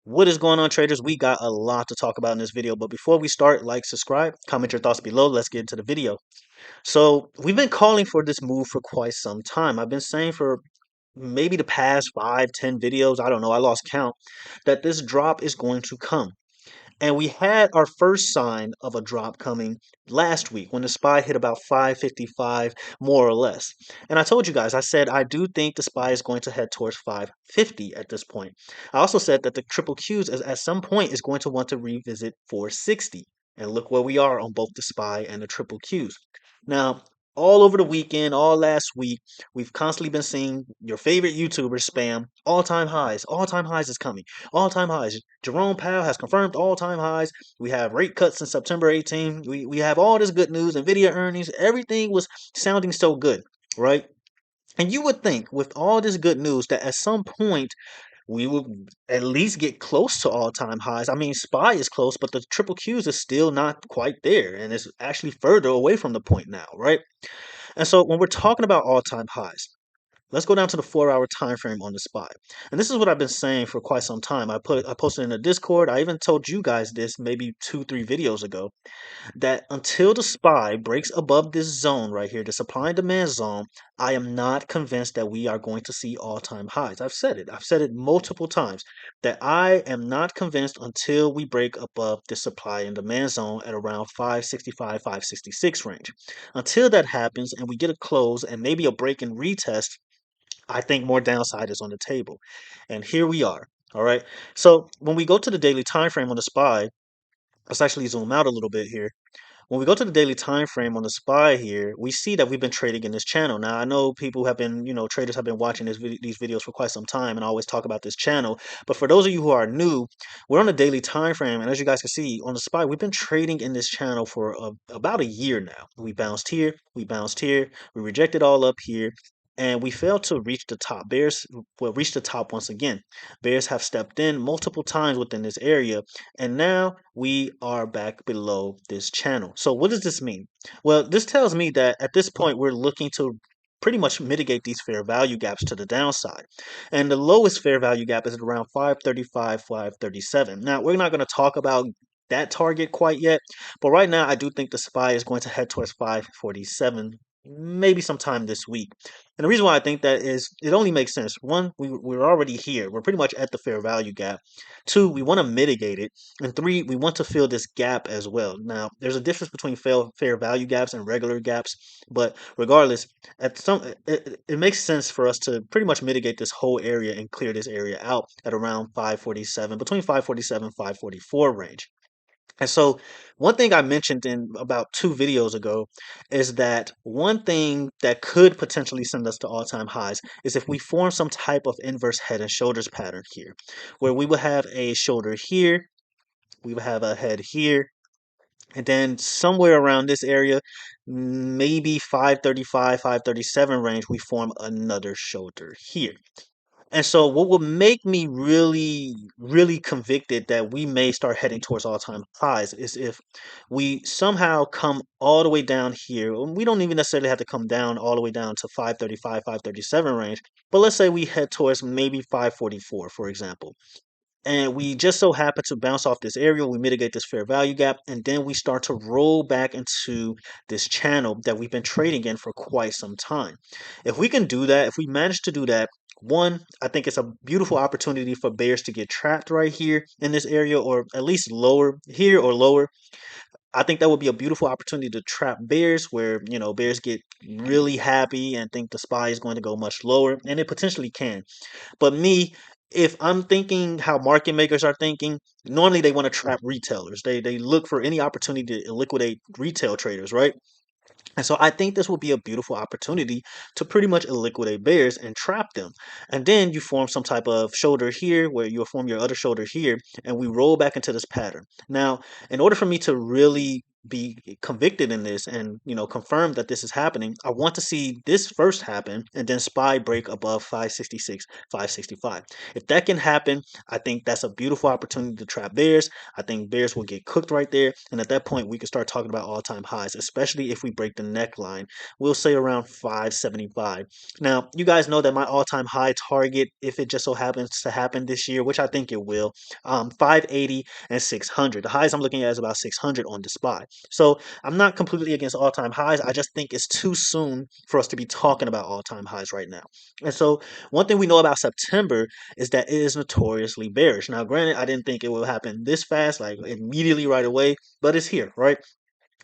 What is going on, traders? We got a lot to talk about in this video, but before we start, like, subscribe, comment your thoughts below. Let's get into the video. So, we've been calling for this move for quite some time. I've been saying for maybe the past 5, 10 videos, I don't know, I lost count, that this drop is going to come. And we had our first sign of a drop coming last week when the SPY hit about 555, more or less. And I told you guys, I said I do think the SPY is going to head towards 550 at this point. I also said that the triple Qs at some point is going to want to revisit 460. And look where we are on both the SPY and the triple Qs. Now, all over the weekend, all last week, we've constantly been seeing your favorite YouTubers spam all-time highs. All-time highs is coming. All-time highs. Jerome Powell has confirmed all-time highs. We have rate cuts in September 18. We have all this good news, Nvidia earnings. Everything was sounding so good, right? And you would think with all this good news that at some point we would at least get close to all-time highs. I mean, SPY is close, but the triple Qs is still not quite there, and it's actually further away from the point now, right? And so when we're talking about all-time highs, let's go down to the 4-hour time frame on the SPY. And this is what I've been saying for quite some time. I posted in the Discord. I even told you guys this maybe 2, 3 videos ago that until the SPY breaks above this zone right here, the supply and demand zone, I am not convinced that we are going to see all-time highs. I've said it. I've said it multiple times that I am not convinced until we break above the supply and demand zone at around 565, 566 range. Until that happens and we get a close and maybe a break and retest, I think more downside is on the table. And here we are. All right. So when we go to the daily time frame on the SPY, let's actually zoom out a little bit here. When we go to the daily time frame on the SPY here, we see that we've been trading in this channel. Now, I know people have been, traders have been watching these videos for quite some time, and I always talk about this channel. But for those of you who are new, we're on a daily time frame, and as you guys can see on the SPY, we've been trading in this channel for about a year now. We bounced here, we bounced here, we rejected all up here, and we failed to reach the top. Bears will reach the top once again. Bears have stepped in multiple times within this area, and now we are back below this channel. So what does this mean? Well, this tells me that at this point we're looking to pretty much mitigate these fair value gaps to the downside. And the lowest fair value gap is at around 535, 537. Now, we're not going to talk about that target quite yet, but right now I do think the SPY is going to head towards 547 maybe sometime this week. And the reason why I think that is it only makes sense. One, we're already here. We're pretty much at the fair value gap. Two, we want to mitigate it. And three, we want to fill this gap as well. Now, there's a difference between fair value gaps and regular gaps, but regardless, it makes sense for us to pretty much mitigate this whole area and clear this area out at around 547, between 547 544 range. And so, one thing I mentioned in about 2 videos ago is that one thing that could potentially send us to all time highs is if we form some type of inverse head and shoulders pattern here, where we would have a shoulder here, we would have a head here, and then somewhere around this area, maybe 535, 537 range, we form another shoulder here. And so, what will make me really, really convicted that we may start heading towards all-time highs is if we somehow come all the way down here. And we don't even necessarily have to come down all the way down to 535, 537 range, but let's say we head towards maybe 544, for example. And we just so happen to bounce off this area, we mitigate this fair value gap, and then we start to roll back into this channel that we've been trading in for quite some time. If we can do that, if we manage to do that, one, I think it's a beautiful opportunity for bears to get trapped right here in this area, or at least lower here or lower. I think that would be a beautiful opportunity to trap bears where, bears get really happy and think the SPY is going to go much lower, and it potentially can. But me, if I'm thinking how market makers are thinking, normally they want to trap retailers. They look for any opportunity to liquidate retail traders, right? And so I think this will be a beautiful opportunity to pretty much liquidate bears and trap them. And then you form some type of shoulder here where you'll form your other shoulder here, and we roll back into this pattern. Now, in order for me to really be convicted in this and confirm that this is happening, I want to see this first happen and then SPY break above 566, 565. If that can happen, I think that's a beautiful opportunity to trap bears. I think bears will get cooked right there, and at that point we can start talking about all-time highs, especially if we break the neckline. We'll say around 575. Now, you guys know that my all-time high target, if it just so happens to happen this year, which I think it will, 580 and 600. The highs I'm looking at is about 600 on the SPY. So I'm not completely against all-time highs. I just think it's too soon for us to be talking about all-time highs right now. And so one thing we know about September is that it is notoriously bearish. Now, granted, I didn't think it would happen this fast, like immediately right away, but it's here, right?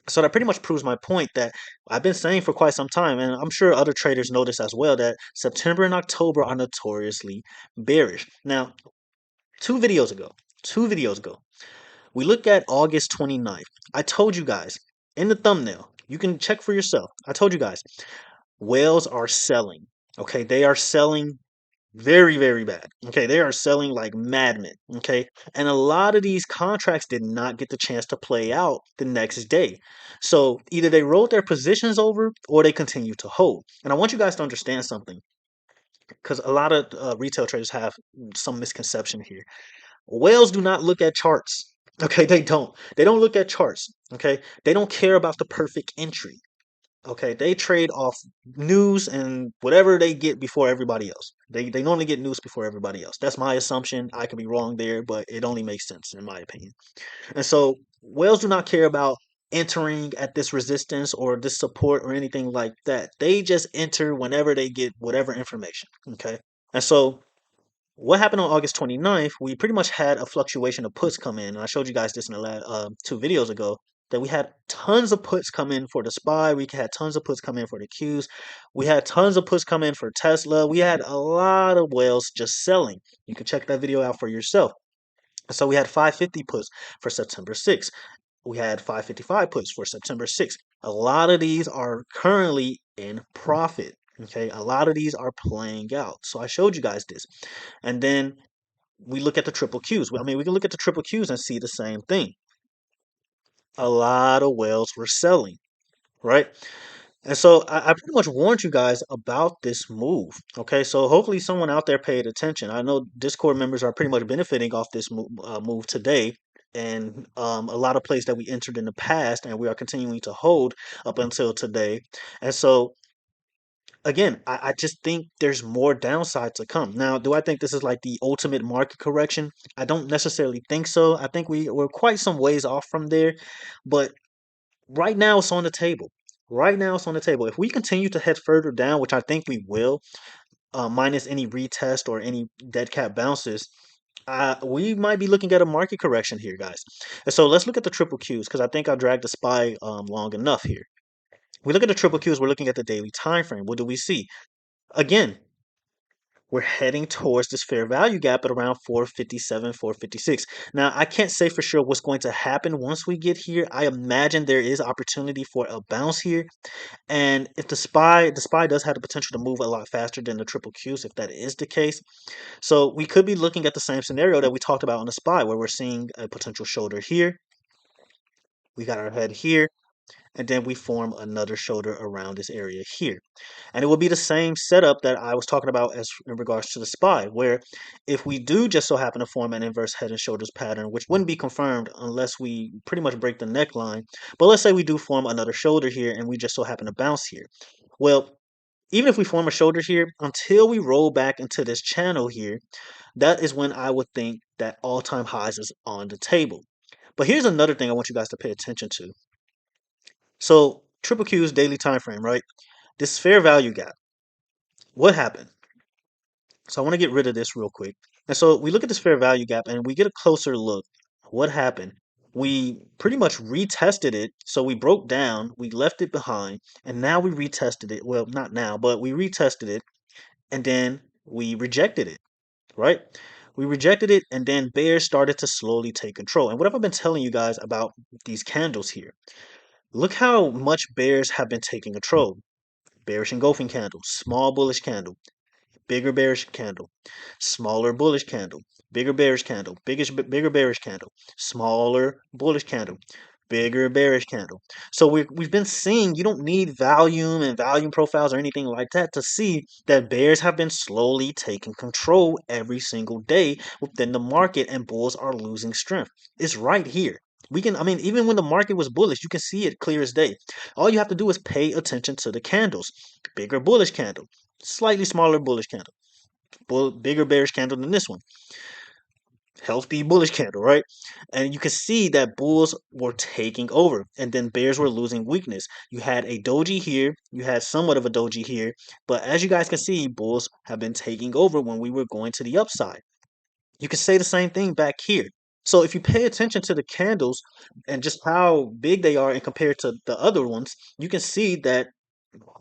So that pretty much proves my point that I've been saying for quite some time, and I'm sure other traders know this as well, that September and October are notoriously bearish. Now, two videos ago, we look at August 29th. I told you guys in the thumbnail, you can check for yourself. I told you guys, whales are selling. Okay, they are selling very, very bad. Okay, they are selling like madmen. Okay, and a lot of these contracts did not get the chance to play out the next day. So either they rolled their positions over or they continue to hold. And I want you guys to understand something because a lot of retail traders have some misconception here. Whales do not look at charts. Okay, they don't. They don't look at charts. Okay, they don't care about the perfect entry. Okay, they trade off news and whatever they get before everybody else. They normally get news before everybody else. That's my assumption. I could be wrong there, but it only makes sense in my opinion. And so whales do not care about entering at this resistance or this support or anything like that. They just enter whenever they get whatever information. Okay. And so what happened on August 29th, we pretty much had a fluctuation of puts come in. And I showed you guys this in the last two videos ago that we had tons of puts come in for the SPY. We had tons of puts come in for the Qs. We had tons of puts come in for Tesla. We had a lot of whales just selling. You can check that video out for yourself. So we had 550 puts for September 6th. We had 555 puts for September 6th. A lot of these are currently in profit. Okay, a lot of these are playing out. So I showed you guys this. And then we look at the triple Qs. I mean, we can look at the triple Qs and see the same thing. A lot of whales were selling, right? And so I pretty much warned you guys about this move. Okay, so hopefully someone out there paid attention. I know Discord members are pretty much benefiting off this move today, and a lot of plays that we entered in the past, and we are continuing to hold up until today. And so again, I just think there's more downside to come. Now, do I think this is like the ultimate market correction? I don't necessarily think so. I think we're quite some ways off from there, but right now it's on the table. Right now it's on the table. If we continue to head further down, which I think we will, minus any retest or any dead cat bounces, we might be looking at a market correction here, guys. And so let's look at the triple Qs because I think I dragged the SPY long enough here. We look at the triple Qs. We're looking at the daily time frame. What do we see? Again, we're heading towards this fair value gap at around 457, 456. Now, I can't say for sure what's going to happen once we get here. I imagine there is opportunity for a bounce here. And if the SPY does have the potential to move a lot faster than the triple Qs, if that is the case. So we could be looking at the same scenario that we talked about on the SPY, where we're seeing a potential shoulder here. We got our head here, and then we form another shoulder around this area here. And it will be the same setup that I was talking about as in regards to the SPY, where if we do just so happen to form an inverse head and shoulders pattern, which wouldn't be confirmed unless we pretty much break the neckline, but let's say we do form another shoulder here and we just so happen to bounce here. Well, even if we form a shoulder here, until we roll back into this channel here, that is when I would think that all-time highs is on the table. But here's another thing I want you guys to pay attention to. So triple Q's daily time frame, right? This fair value gap. What happened? So I want to get rid of this real quick. And so we look at this fair value gap and we get a closer look. What happened? We pretty much retested it. So we broke down, we left it behind, and now we retested it. Well, not now, but we retested it and then we rejected it, right? We rejected it and then bears started to slowly take control. And what have I been telling you guys about these candles here? Look how much bears have been taking control. Bearish engulfing candle, small bullish candle, bigger bearish candle, smaller bullish candle, bigger bearish candle, bigger bearish candle, smaller bullish candle, bigger bearish candle. So we've been seeing you don't need volume and volume profiles or anything like that to see that bears have been slowly taking control every single day within the market and bulls are losing strength. It's right here. I mean, even when the market was bullish, you can see it clear as day. All you have to do is pay attention to the candles. Bigger bullish candle, slightly smaller bullish candle, bigger bearish candle than this one, healthy bullish candle, right? And you can see that bulls were taking over and then bears were losing weakness. You had a doji here, you had somewhat of a doji here, but as you guys can see, bulls have been taking over when we were going to the upside. You can say the same thing back here. So if you pay attention to the candles and just how big they are and compared to the other ones, you can see that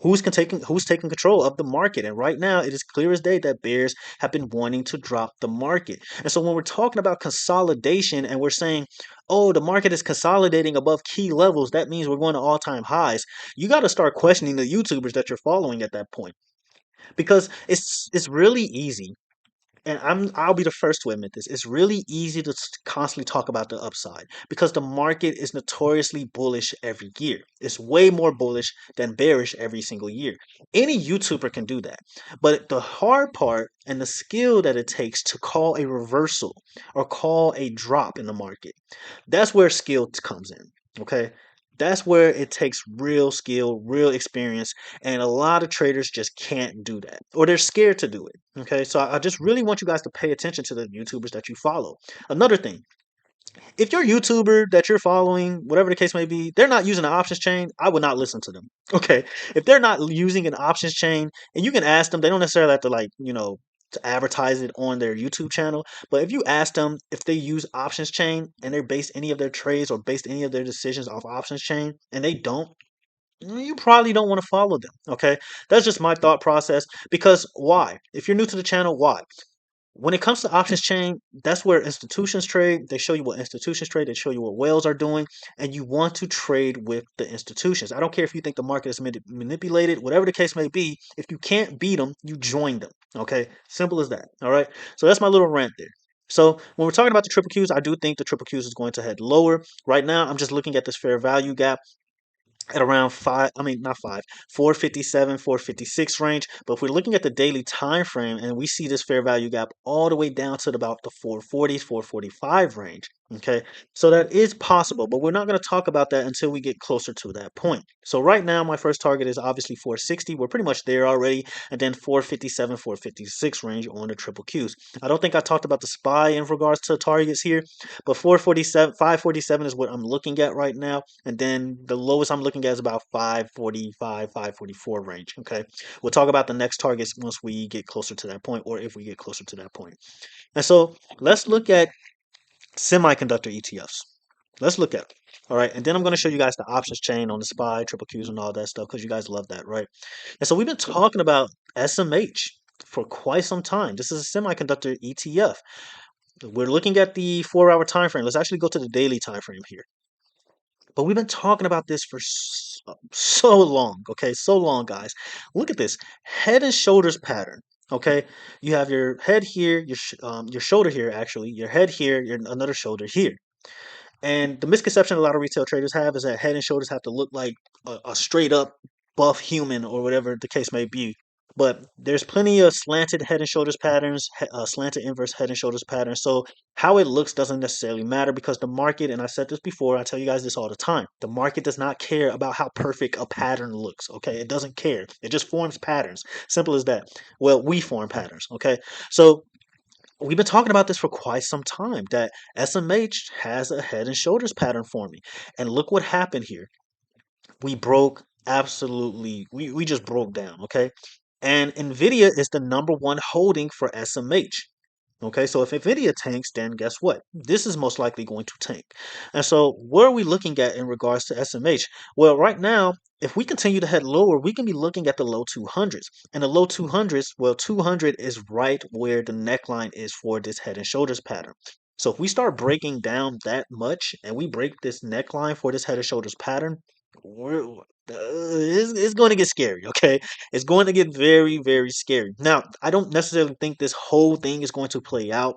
who's taking control of the market. And right now it is clear as day that bears have been wanting to drop the market. And so when we're talking about consolidation and we're saying, oh, the market is consolidating above key levels, that means we're going to all-time highs. You got to start questioning the YouTubers that you're following at that point, because it's really easy, and I'll be the first to admit this. It's really easy to constantly talk about the upside because the market is notoriously bullish every year. It's way more bullish than bearish every single year. Any YouTuber can do that. But the hard part and the skill that it takes to call a reversal or call a drop in the market, that's where skill comes in. Okay? That's where it takes real skill, real experience, and a lot of traders just can't do that, or they're scared to do it. Okay, so I just really want you guys to pay attention to the YouTubers that you follow. Another thing, if your YouTuber that you're following, whatever the case may be, they're not using an options chain, I would not listen to them. Okay, if they're not using an options chain, and you can ask them, they don't necessarily have to to advertise it on their YouTube channel. But if you ask them if they use options chain and they base any of their trades or based any of their decisions off options chain, and they don't, you probably don't want to follow them. Okay, that's just my thought process. Because why? If you're new to the channel, why? When it comes to options chain, that's where institutions trade. They show you what institutions trade. They show you what whales are doing, and you want to trade with the institutions. I don't care if you think the market is manipulated, whatever the case may be. If you can't beat them, you join them. Okay, simple as that. All right. So that's my little rant there. So when we're talking about the triple Qs, I do think the triple Qs is going to head lower. Right now, I'm just looking at this fair value gap at around five, I mean not five, 457, 456 range. But if we're looking at the daily time frame and we see this fair value gap all the way down to about the 440s, 445 range. Okay, so that is possible, but we're not going to talk about that until we get closer to that point. So right now, my first target is obviously 460. We're pretty much there already, and then 457, 456 range on the triple Qs. I don't think I talked about the SPY in regards to targets here, but 447, 547 is what I'm looking at right now. And then the lowest I'm looking at is about 545, 544 range. Okay. We'll talk about the next targets once we get closer to that point, or if we get closer to that point. And so let's look at semiconductor ETFs. Let's look at it. All right. And then I'm going to show you guys the options chain on the SPY, triple Qs, and all that stuff because you guys love that, right? And so we've been talking about SMH for quite some time. This is a semiconductor ETF. We're looking at the 4-hour time frame. Let's actually go to the daily time frame here. But we've been talking about this for so long, okay? So long, guys. Look at this head and shoulders pattern. Okay, you have your head here, your shoulder here, actually, your head here, your another shoulder here. And the misconception a lot of retail traders have is that head and shoulders have to look like a straight up buff human or whatever the case may be. But there's plenty of slanted head and shoulders patterns, slanted inverse head and shoulders patterns. So how it looks doesn't necessarily matter because the market, and I said this before, I tell you guys this all the time, the market does not care about how perfect a pattern looks. Okay, it doesn't care. It just forms patterns. Simple as that. Well, we form patterns. Okay, so we've been talking about this for quite some time that SMH has a head and shoulders pattern forming. And look what happened here. We broke absolutely, we just broke down, okay? And Nvidia is the number one holding for SMH. Okay, so if Nvidia tanks, then guess what? This is most likely going to tank. And so, what are we looking at in regards to SMH? Well, right now, if we continue to head lower, we can be looking at the low 200s. And the low 200s, well, 200 is right where the neckline is for this head and shoulders pattern. So, if we start breaking down that much and we break this neckline for this head and shoulders pattern, it's going to get scary, okay? It's going to get very, very scary. Now, I don't necessarily think this whole thing is going to play out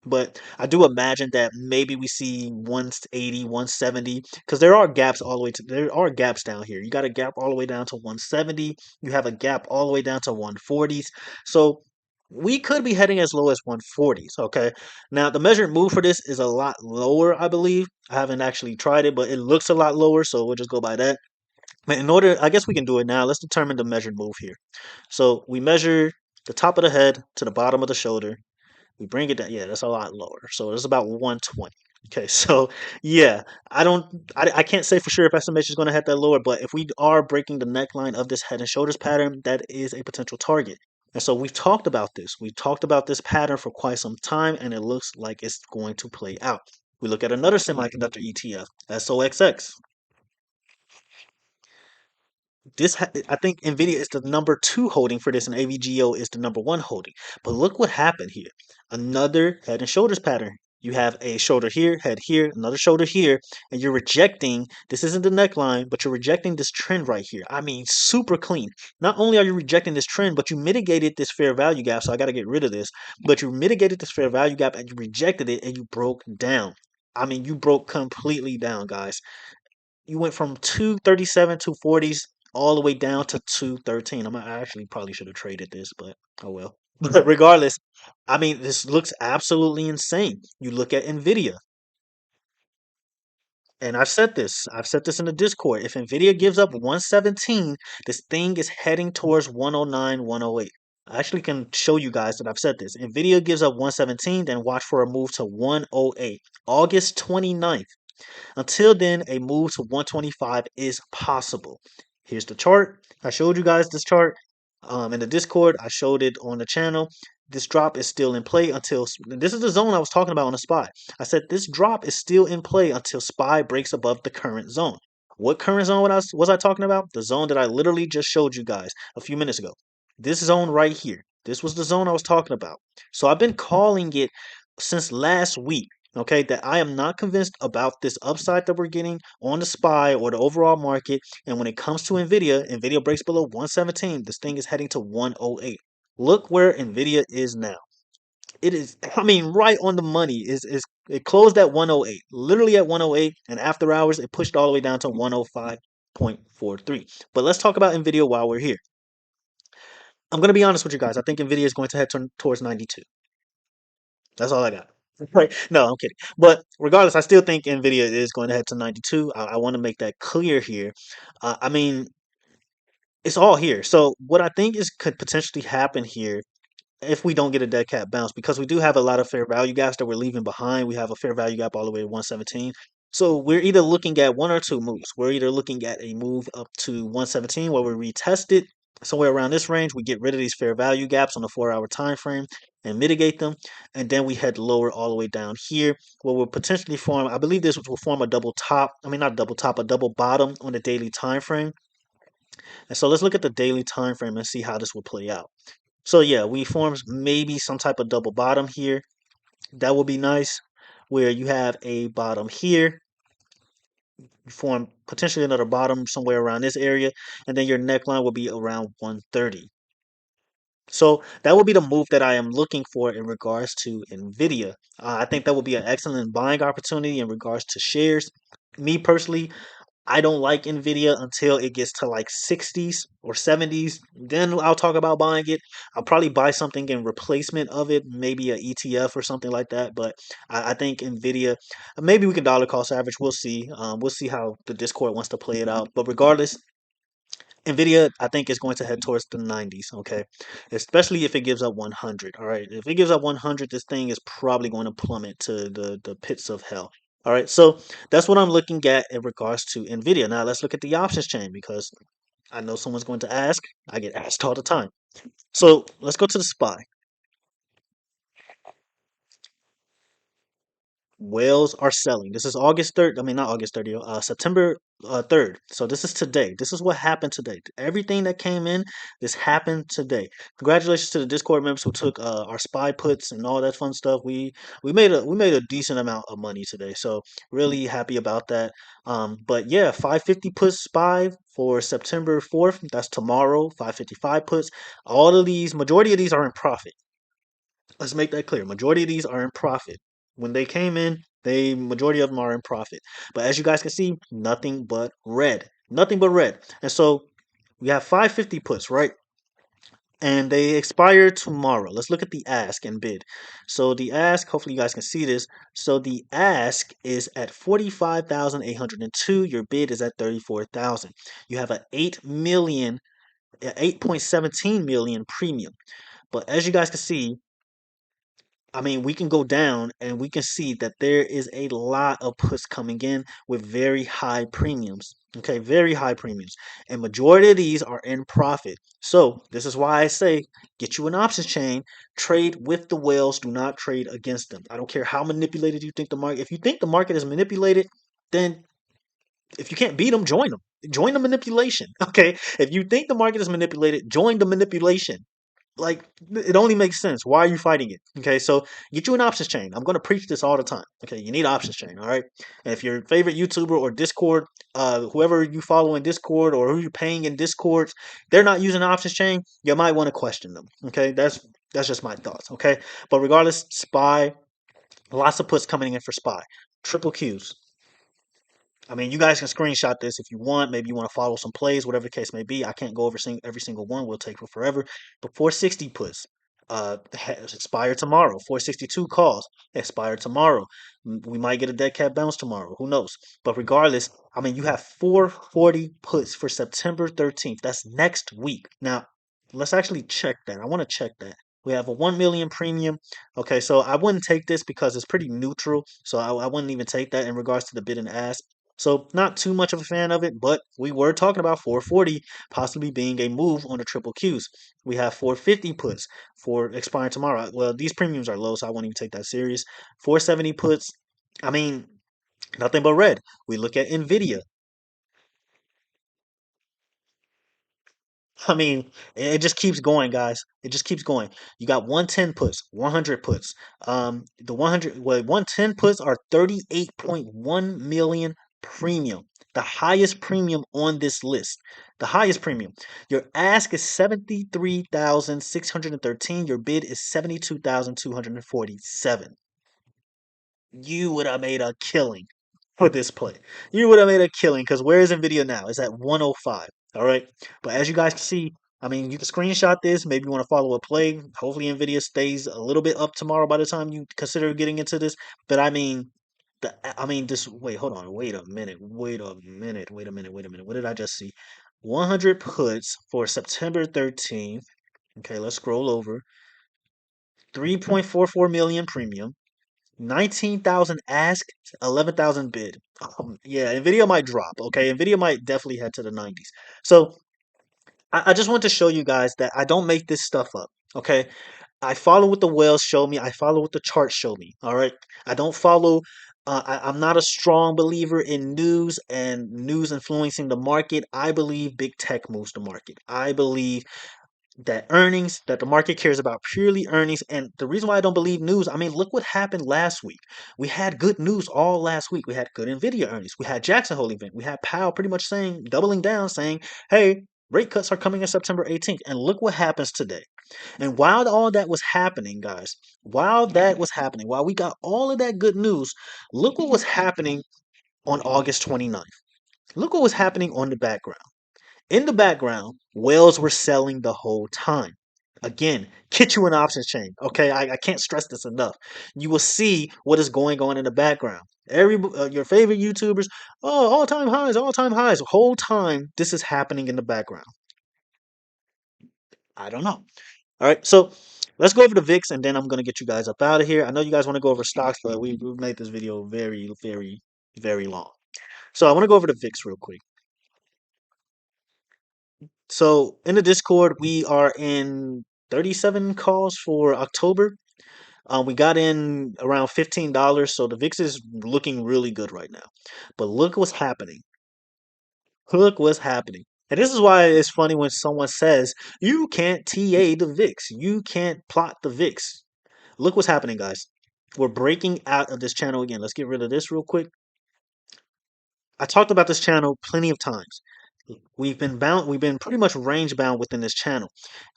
But I do imagine that maybe we see 180, 170, because there are gaps all the way to there are gaps down here. You got a gap all the way down to 170. You have a gap all the way down to 140s. So we could be heading as low as 140s. Okay. Now the measured move for this is a lot lower, I believe. I haven't actually tried it, but it looks a lot lower, so we'll just go by that. But in order, I guess we can do it now. Let's determine the measured move here. So we measure the top of the head to the bottom of the shoulder. We bring it down. Yeah, that's a lot lower. So it's about 120. Okay, so yeah, I can't say for sure if estimation is going to hit that lower, but if we are breaking the neckline of this head and shoulders pattern, that is a potential target. And so we've talked about this. We talked about this pattern for quite some time, and it looks like it's going to play out. We look at another semiconductor ETF, SOXX. I think Nvidia is the number two holding for this, and AVGO is the number one holding. But look what happened here. Another head and shoulders pattern. You have a shoulder here, head here, another shoulder here, and you're rejecting. This isn't the neckline, but you're rejecting this trend right here. I mean, super clean. Not only are you rejecting this trend, but you mitigated this fair value gap. So I got to get rid of this. But you mitigated this fair value gap, and you rejected it, and you broke down. I mean, you broke completely down, guys. You went from 237, 240s all the way down to 213. I actually probably should have traded this, but oh well. But regardless, I mean, this looks absolutely insane. You look at Nvidia, and I've said this in the Discord. If Nvidia gives up 117, this thing is heading towards 109, 108. I actually can show you guys that I've said this. Nvidia gives up 117, then watch for a move to 108. August 29th. Until then, a move to 125 is possible. Here's the chart. I showed you guys this chart in the Discord. I showed it on the channel. This drop is still in play until this is the zone I was talking about on the SPY. I said this drop is still in play until SPY breaks above the current zone. What current zone was I talking about? The zone that I literally just showed you guys a few minutes ago. This zone right here. This was the zone I was talking about. So I've been calling it since last week. Okay, that I am not convinced about this upside that we're getting on the SPY or the overall market. And when it comes to Nvidia, Nvidia breaks below 117. This thing is heading to 108. Look where Nvidia is now. It is, I mean, right on the money. Is it closed at 108, literally at 108, and after hours it pushed all the way down to 105.43. But let's talk about Nvidia while we're here. I'm gonna be honest with you guys. I think Nvidia is going to head towards 92. That's all I got. Right? No, I'm kidding. But regardless, I still think Nvidia is going to head to 92. I want to make that clear here. I mean, it's all here. So what I think is could potentially happen here if we don't get a dead cat bounce, because we do have a lot of fair value gaps that we're leaving behind. We have a fair value gap all the way to 117. So we're either looking at one or two moves. We're either looking at a move up to 117 where we retest it somewhere around this range. We get rid of these fair value gaps on a 4 hour time frame and mitigate them. And then we head lower all the way down here where we'll potentially form, I believe this will form a double top. I mean, not a double top, a double bottom on the daily time frame. And so let's look at the daily time frame and see how this will play out. So yeah, we forms maybe some type of double bottom here. That would be nice. Where you have a bottom here, you form potentially another bottom somewhere around this area, and then your neckline will be around 130. So that would be the move that I am looking for in regards to Nvidia. I think that would be an excellent buying opportunity in regards to shares. Me personally, I don't like Nvidia until it gets to like 60s or 70s. Then I'll talk about buying it. I'll probably buy something in replacement of it, maybe a ETF or something like that. But I think Nvidia, maybe we can dollar cost average. We'll see. We'll see how the Discord wants to play it out. But regardless, Nvidia, I think, is going to head towards the 90s. Okay, especially if it gives up 100. All right, if it gives up 100, this thing is probably going to plummet to the pits of hell. All right, so that's what I'm looking at in regards to Nvidia. Now let's look at the options chain because I know someone's going to ask. I get asked all the time. So let's go to the SPY. Whales are selling. This is August 3rd. I mean, not August 30th, September 3rd. So this is today. This is what happened today. Everything that came in, this happened today. Congratulations to the Discord members who took our spy puts and all that fun stuff. We made a decent amount of money today. So really happy about that. But yeah, 550 puts spy for September 4th. That's tomorrow. 555 puts. All of these, majority of these are in profit. Let's make that clear. Majority of these are in profit. When they came in, they majority of them are in profit. But as you guys can see, nothing but red. Nothing but red. And so we have 550 puts, right? And they expire tomorrow. Let's look at the ask and bid. So the ask, hopefully you guys can see this. So the ask is at 45,802. Your bid is at 34,000. You have a 8.17 million premium. But as you guys can see, I mean, we can go down and we can see that there is a lot of puts coming in with very high premiums. Okay, very high premiums. And majority of these are in profit. So this is why I say get you an options chain, trade with the whales, do not trade against them. I don't care how manipulated you think the market. If you think the market is manipulated, then if you can't beat them, join them. Join the manipulation. Okay. If you think the market is manipulated, join the manipulation. Like it only makes sense. Why are you fighting it? Okay, so get you an options chain. I'm gonna preach this all the time. Okay, you need options chain. All right, and if your favorite YouTuber or Discord, whoever you follow in Discord or who you're paying in Discords, they're not using options chain. You might want to question them. Okay, that's just my thoughts. Okay, but regardless, SPY, lots of puts coming in for SPY, triple Qs. I mean, you guys can screenshot this if you want. Maybe you want to follow some plays, whatever the case may be. I can't go over every single one. We'll take for forever. But 460 puts expire tomorrow. 462 calls expire tomorrow. We might get a dead cat bounce tomorrow. Who knows? But regardless, I mean, you have 440 puts for September 13th. That's next week. Now, let's actually check that. I want to check that. We have a 1 million premium. Okay, so I wouldn't take this because it's pretty neutral. So I wouldn't even take that in regards to the bid and ask. So not too much of a fan of it, but we were talking about 440 possibly being a move on the triple Qs. We have 450 puts for expiring tomorrow. Well, these premiums are low, so I won't even take that serious. 470 puts. I mean, nothing but red. We look at Nvidia. I mean, it just keeps going, guys. It just keeps going. You got 110 puts, 100 puts. The 110 puts are 38.1 million premium. The highest premium on this list. The highest premium. Your ask is 73,613. Your bid is 72,247. You would have made a killing with this play. You would have made a killing because where is Nvidia now? It's at 105. All right. But as you guys can see, I mean, you can screenshot this. Maybe you want to follow a play. Hopefully, Nvidia stays a little bit up tomorrow by the time you consider getting into this. But I mean, this. Wait, hold on. Wait a minute. Wait a minute. Wait a minute. Wait a minute. What did I just see? 100 puts for September 13th. Okay, let's scroll over. 3.44 million premium. 19,000 ask, 11,000 bid. Yeah, Nvidia might drop. Okay, Nvidia might definitely head to the 90s. So I just want to show you guys that I don't make this stuff up. Okay, I follow what the whales show me. I follow what the charts show me. All right, I don't follow. I'm not a strong believer in news and news influencing the market. I believe big tech moves the market. I believe that the market cares about purely earnings. And the reason why I don't believe news, I mean, look what happened last week. We had good news all last week. We had good Nvidia earnings. We had Jackson Hole event. We had Powell pretty much saying, doubling down, saying, hey, rate cuts are coming in September 18th. And look what happens today. And while all that was happening, guys, while we got all of that good news, look what was happening on August 29th. Look what was happening on the background. In the background, whales were selling the whole time. Again, get you an options chain. Okay, I can't stress this enough. You will see what is going on in the background. Your favorite YouTubers, oh, all time highs, all time highs. Whole time, this is happening in the background. I don't know. All right, so let's go over the VIX, and then I'm gonna get you guys up out of here. I know you guys want to go over stocks, but we've made this video very, very, very long. So I want to go over the VIX real quick. So in the Discord, we are in 37 calls for October. We got in around $15, so the VIX is looking really good right now. But look what's happening. Look what's happening. And this is why it's funny when someone says, you can't TA the VIX. You can't plot the VIX. Look what's happening, guys. We're breaking out of this channel again. Let's get rid of this real quick. I talked about this channel plenty of times. We've been pretty much range bound within this channel.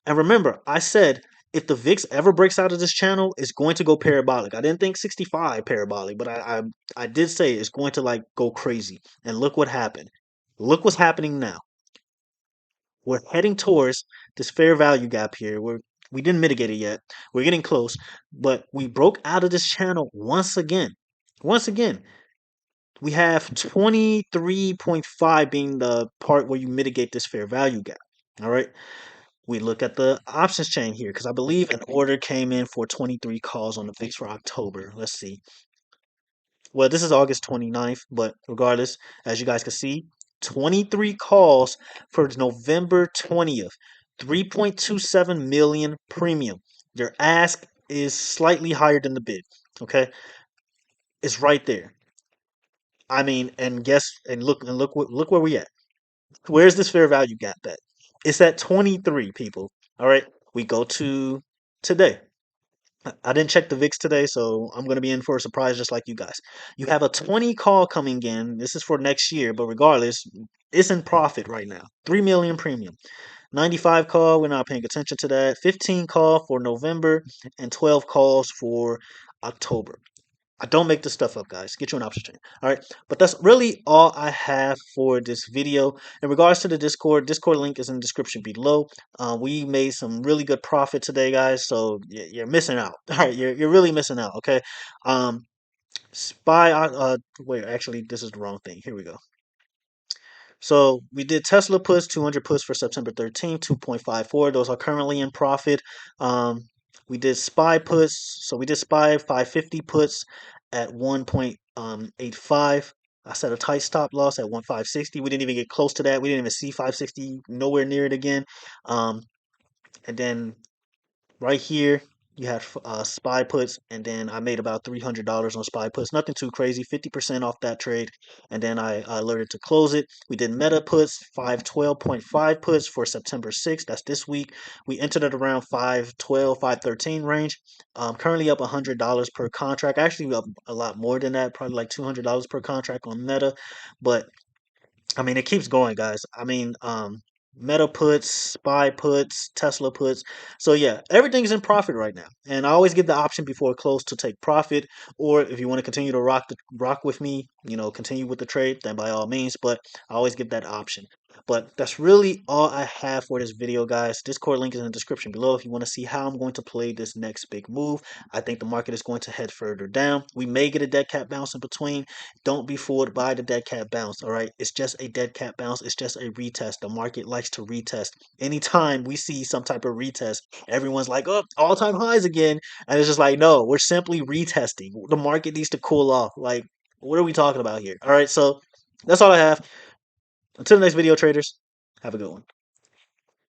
And remember, I said if the VIX ever breaks out of this channel, it's going to go parabolic. I didn't think 65 parabolic, but I did say it's going to like go crazy. And look what happened. Look what's happening now. We're heading towards this fair value gap here. We didn't mitigate it yet. We're getting close, but we broke out of this channel once again. Once again, we have 23.5 being the part where you mitigate this fair value gap. All right. We look at the options chain here because I believe an order came in for 23 calls on the VIX for October. Let's see. Well, this is August 29th, but regardless, as you guys can see, 23 calls for November 20th, 3.27 million premium. Your ask is slightly higher than the bid. Okay, it's right there. I mean, and guess and look where we at. Where's this fair value gap at? It's at 23 people. All right, we go to today. I didn't check the VIX today, so I'm going to be in for a surprise just like you guys. You have a 20 call coming in. This is for next year, but regardless, it's in profit right now. 3 million premium. 95 call, we're not paying attention to that. 15 call for November and 12 calls for October. I don't make this stuff up, guys. Get you an option chain. All right. But that's really all I have for this video. In regards to the Discord link is in the description below. We made some really good profit today, guys. So you're missing out. All right. You're really missing out. Okay. Um, wait, actually, this is the wrong thing. Here we go. So we did Tesla puts, 200 puts for September 13th, 2.54. Those are currently in profit. Um, we did SPY puts. So we did SPY 550 puts at 1.85. I set a tight stop loss at 1.560. We didn't even get close to that. We didn't even see 560, nowhere near it again. And then right here you have SPY puts, and then I made about $300 on SPY puts. Nothing too crazy, 50% off that trade, and then I alerted to close it. We did Meta puts, 512.5 puts for September 6th. That's this week. We entered at around 512, 513 range. Currently up $100 per contract. Actually up a lot more than that, probably like $200 per contract on Meta, but I mean, it keeps going, guys. I mean, Meta puts, Spy puts, Tesla puts. So yeah, everything's in profit right now. And I always give the option before close to take profit, or if you want to continue to rock with me, continue with the trade, then by all means. But I always give that option. But that's really all I have for this video, guys. Discord link is in the description below if you want to see how I'm going to play this next big move. I think the market is going to head further down. We may get a dead cat bounce in between. Don't be fooled by the dead cat bounce, all right? It's just a dead cat bounce. It's just a retest. The market likes to retest. Anytime we see some type of retest, everyone's like, oh, all-time highs again. And it's just like, no, we're simply retesting. The market needs to cool off. Like, what are we talking about here? All right, so that's all I have. Until the next video, traders, have a good one.